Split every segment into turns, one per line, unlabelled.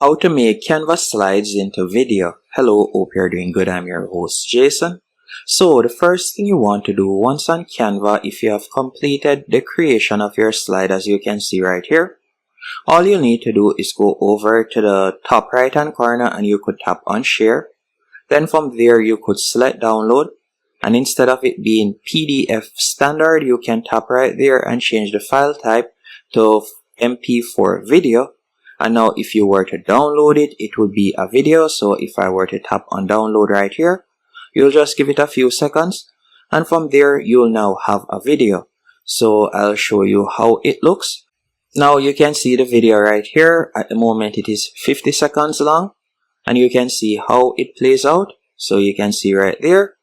How to make Canva slides into video. Hello, hope you're doing good. I'm your host Jason. So the first thing you want to do once on Canva, if you have completed the creation of your slide, as you can see right here, all you need to do is go over to the top right hand corner and you could tap on share. Then from there you could select download, and instead of it being PDF standard, you can tap right there and change the file type to MP4 video. And now if you were to download it, it would be a video. So if I were to tap on download right here, you'll just give it a few seconds, and from there you'll now have a video. So I'll show you how it looks. Now you can see the video right here. At the moment it is 50 seconds long, and you can see how it plays out. So you can see right there.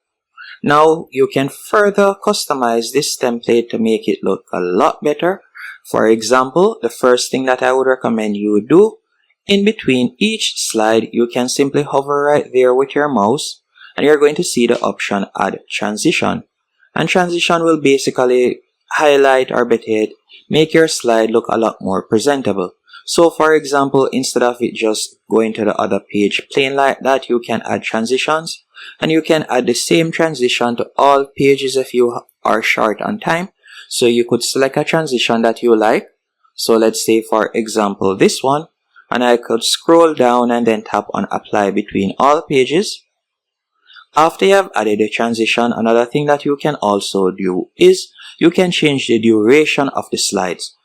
Now you can further customize this template to make it look a lot better. For example, the first thing that I would recommend you do, in between each slide, you can simply hover right there with your mouse, and you're going to see the option add transition. And transition will basically highlight, or better yet, make your slide look a lot more presentable. So for example, instead of it just going to the other page plain like that, you can add transitions, and you can add the same transition to all pages if you are short on time. So you could select a transition that you like. So let's say for example this one, and I could scroll down and then tap on apply between all pages. After you have added the transition, another thing that you can also do is you can change the duration of the slides.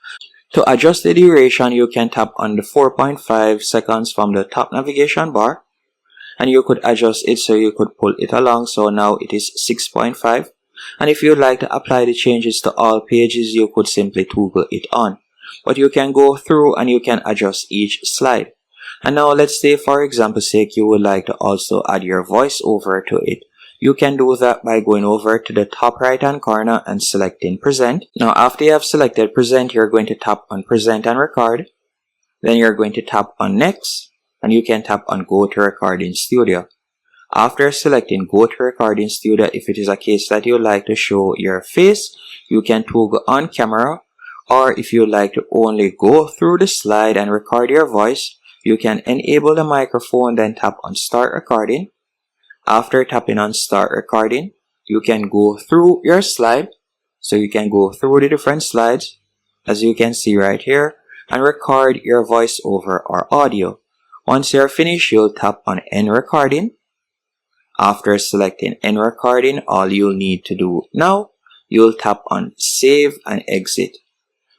To adjust the duration, you can tap on the 4.5 seconds from the top navigation bar, and you could adjust it so you could pull it along. So now it is 6.5. And if you'd like to apply the changes to all pages, you could simply toggle it on. But you can go through and you can adjust each slide. And now let's say for example's sake, you would like to also add your voiceover to it. You can do that by going over to the top right hand corner and selecting present. Now after you have selected present, you're going to tap on present and record. Then you're going to tap on next, and you can tap on go to recording studio. After selecting go to recording studio, if it is a case that you like to show your face, you can toggle on camera. Or if you like to only go through the slide and record your voice, you can enable the microphone, then tap on start recording. After tapping on start recording, you can go through your slide. So you can go through the different slides, as you can see right here, and record your voiceover or audio. Once you're finished, you'll tap on end recording. After selecting end recording, all you'll need to do now, you'll tap on save and exit.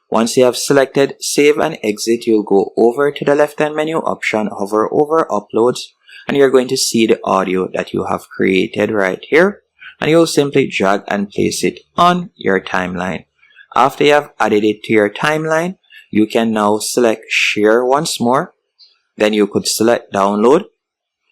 Once you have selected save and exit, you'll go over to the left hand menu option, hover over uploads, and you're going to see the audio that you have created right here, and you'll simply drag and place it on your timeline. After you have added it to your timeline, you can now select share once more. Then you could select download,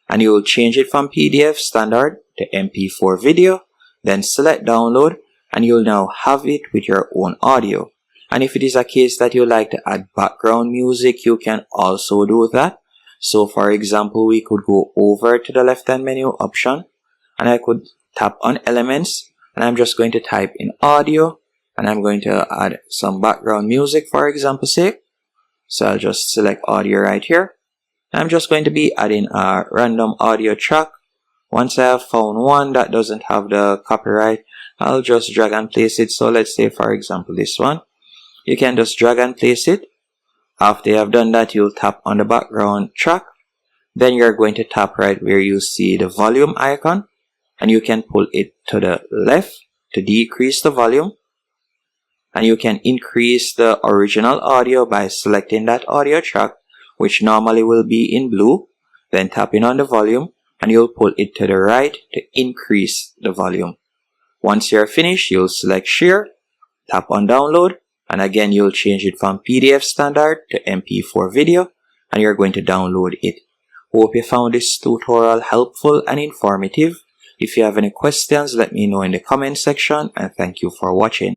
and you will change it from PDF standard to MP4 video, then select download, and you'll now have it with your own audio. And if it is a case that you like to add background music, you can also do that. So for example, we could go over to the left hand menu option, and I could tap on elements, and I'm just going to type in audio, and I'm going to add some background music for example's sake. So I'll just select audio right here. I'm just going to be adding a random audio track. Once I have found one that doesn't have the copyright, I'll just drag and place it. So let's say for example this one. You can just drag and place it. After you have done that, you'll tap on the background track. Then you're going to tap right where you see the volume icon, and you can pull it to the left to decrease the volume. And you can increase the original audio by selecting that audio track, which normally will be in blue, then tapping on the volume, and you'll pull it to the right to increase the volume. Once you're finished, you'll select share, tap on download, and again you'll change it from PDF standard to MP4 video, and you're going to download it. Hope you found this tutorial helpful and informative. If you have any questions, let me know in the comment section, and thank you for watching.